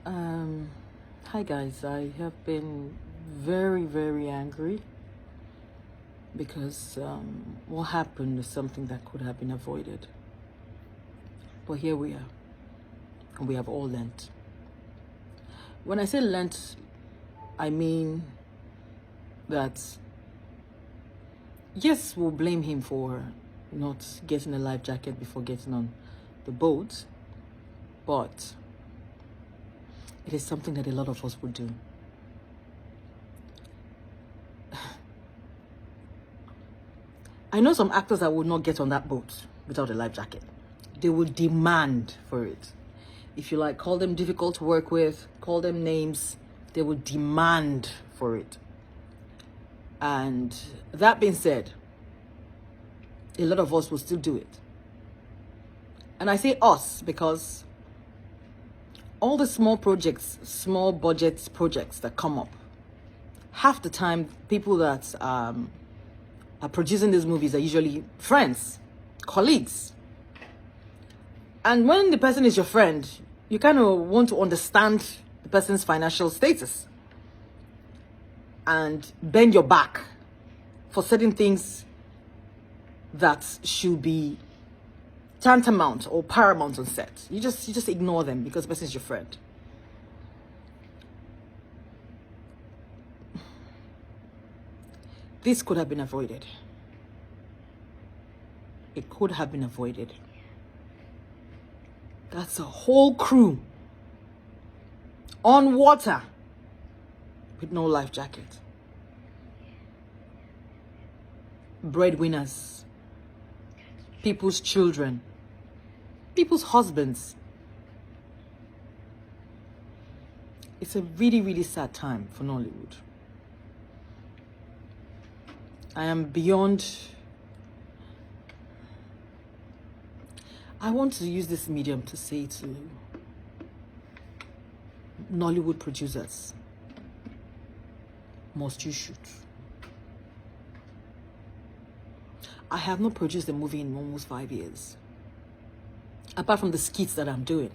Um, Hi guys, I have been very, very angry because what happened is something that could have been avoided. But here we are, and we have all learnt. When I say learnt, I mean that yes, we'll blame him for not getting a life jacket before getting on the boat, but it is something that a lot of us would do. I know some actors that would not get on that boat without a life jacket. They will demand for it. If you like, call them difficult to work with, call them names, they will demand for it. And that being said, a lot of us will still do it. And I say us because all the small projects, small budget projects that come up, half the time people that are producing these movies are usually friends, colleagues. And when the person is your friend, you kind of want to understand the person's financial status and bend your back for certain things that should be tantamount or paramount on set. You just ignore them because the person is your friend. This could have been avoided. It could have been avoided. That's a whole crew on water with no life jacket. Breadwinners, people's children, people's husbands. It's a really, really sad time for Nollywood. I am beyond. I want to use this medium to say to Nollywood producers, must you shoot? I have not produced a movie in almost 5 years. Apart from the skits that I'm doing,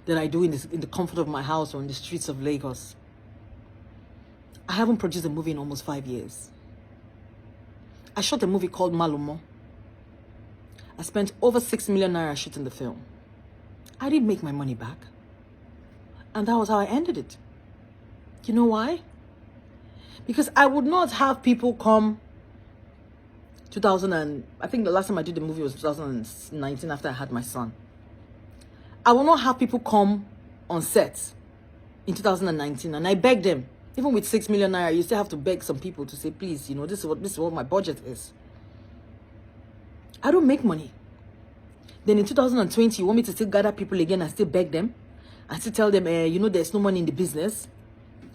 that I do in the comfort of my house or in the streets of Lagos. I haven't produced a movie in almost 5 years. I shot a movie called Malumo. I spent over 6 million naira shooting the film. I didn't make my money back. And that was how I ended it. You know why? Because I would not have people come I think the last time I did the movie was 2019 after I had my son. I will not have people come on set in 2019 and I begged them. Even with 6 million naira, you still have to beg some people to say, please, this is what my budget is. I don't make money. Then in 2020, you want me to still gather people again and still beg them? And still tell them, there's no money in the business?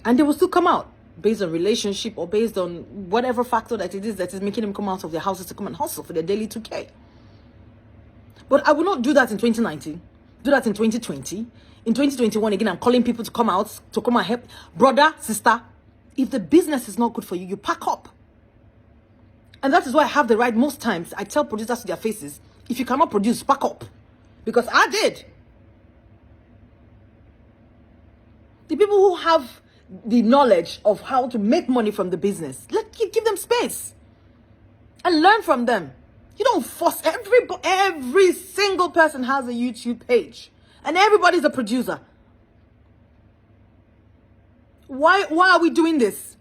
And they will still come out based on relationship or based on whatever factor that it is that is making them come out of their houses to come and hustle for their daily 2K. But I will not do that in 2019. Do that in 2020. In 2021, again, I'm calling people to come out, to come and help. Brother, sister, if the business is not good for you, you pack up. And that is why I have the right most times. I tell producers to their faces, if you cannot produce, pack up. Because I did. The people who have the knowledge of how to make money from the business, give them space. And learn from them. You don't force every single person has a YouTube page. And everybody's a producer. Why are we doing this?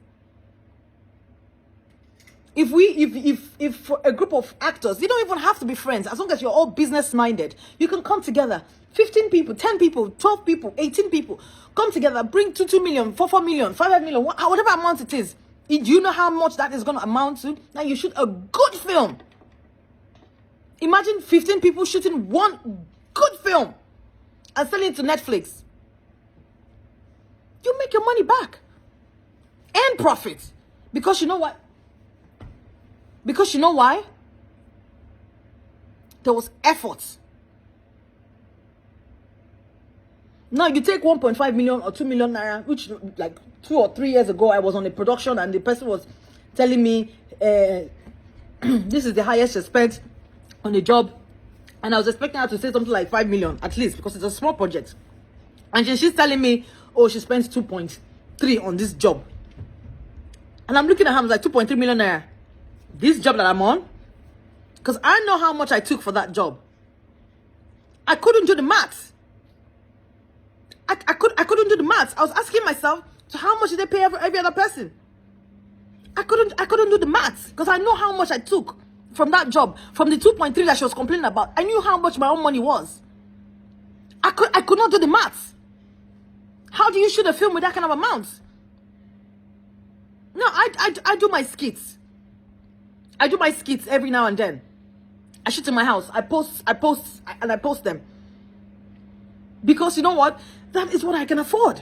If for a group of actors, you don't even have to be friends. As long as you're all business minded, you can come together. 15 people, 10 people, 12 people, 18 people. Come together, bring 2 million, 4 million, 5 million, whatever amount it is. Do you know how much that is going to amount to? Now you shoot a good film. Imagine 15 people shooting one good film and selling it to Netflix. You make your money back. And profit. Because you know what? Because you know why? There was effort. Now you take 1.5 million or 2 million naira, which like 2 or 3 years ago, I was on a production and the person was telling me, this is the highest respect on the job. And I was expecting her to say something like 5 million at least because it's a small project. And then she's telling me, oh, she spends 2.3 on this job. And I'm looking at her, I'm like, 2.3 million naira. This job that I'm on? Because I know how much I took for that job. I couldn't do the maths. I couldn't do the maths. I was asking myself, so how much did they pay every other person? I couldn't do the maths because I know how much I took from that job, from the 2.3 that she was complaining about. I knew how much my own money was. I could not do the maths. How do you shoot a film with that kind of amount? No, I do my skits. I do my skits every now and then. I shoot in my house. I post them. Because you know what? That is what I can afford.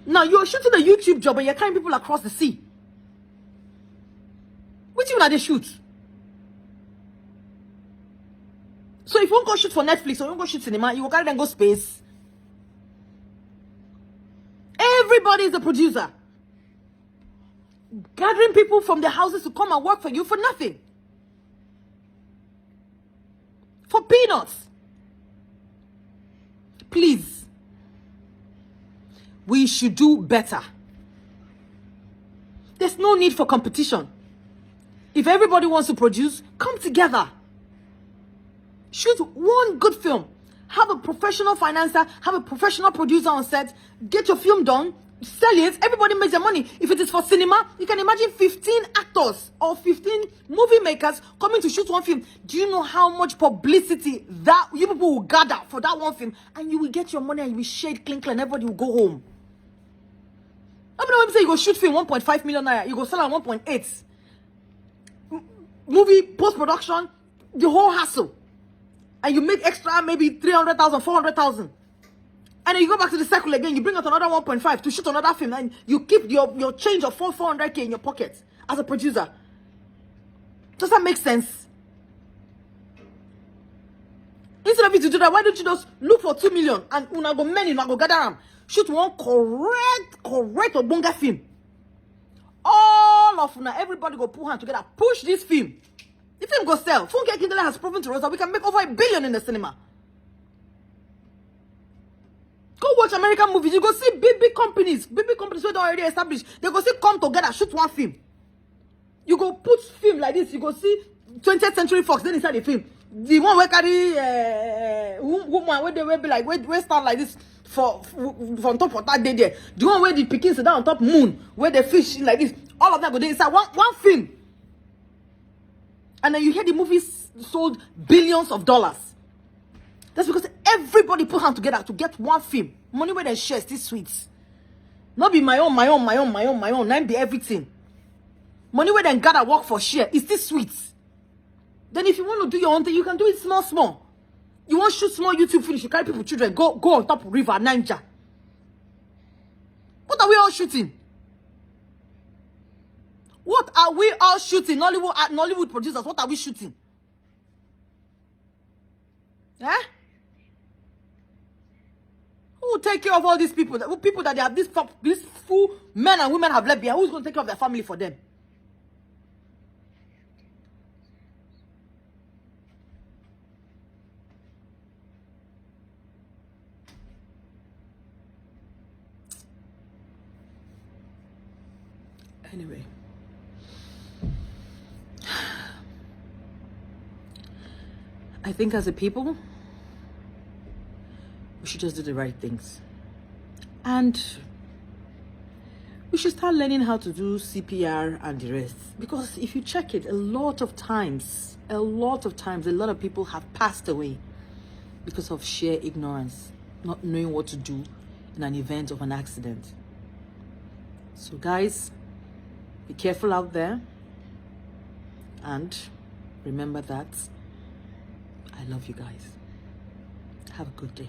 Now you're shooting a YouTube job and you're carrying people across the sea. Which one are they shoot? So if you won't go shoot for Netflix or you won't go shoot cinema, you will carry them go space. Everybody is a producer. Gathering people from their houses to come and work for you for nothing. For peanuts. Please. We should do better. There's no need for competition. If everybody wants to produce, come together. Shoot one good film. Have a professional financer, have a professional producer on set. Get your film done, sell it. Everybody makes their money. If it is for cinema, you can imagine 15 actors or 15 movie makers coming to shoot one film. Do you know how much publicity that you people will gather for that one film? And you will get your money and you will shade clink and everybody will go home. I mean, when you say you go shoot film 1.5 million naira, you go sell at 1.8. Movie, post-production, the whole hassle. And you make extra maybe 300,000, 400,000. And then you go back to the circle again, you bring out another 1.5 to shoot another film, and you keep your change of 400k in your pocket as a producer. Does that make sense? Instead of you to do that, why don't you just look for 2 million and una go many, una go gather them. Shoot one correct Obonga film. All of una, everybody go pull hand together, push this film. The film go sell. Funke Kindele has proven to us that we can make over $1 billion in the cinema. Go watch American movies. You go see big companies where they already established. They go see come together, shoot one film. You go put film like this. You go see 20th Century Fox. Then inside the film, the one where carry woman where they will be like where stand like this from top of that day there. The one where the pikin sit down on top moon where they fish like this. All of that go there inside one film. And then you hear the movies sold billions of dollars. That's because everybody put hands together to get one film. Money where they share is sweet. Not be my own. Not be everything. Money where they gather work for share is this sweet. Then if you want to do your own thing, you can do it small. You want to shoot small YouTube finish, you carry people, children, go on top of river, Niger. What are we all shooting? What are we all shooting? Nollywood producers, what are we shooting? Eh? Who will take care of all these people? People that they have these full men and women have left behind. Who's going to take care of their family for them? Anyway. I think as a people, we should just do the right things. And we should start learning how to do CPR and the rest. Because if you check it, a lot of times, a lot of people have passed away because of sheer ignorance, not knowing what to do in an event of an accident. So guys, be careful out there. And remember that I love you guys. Have a good day.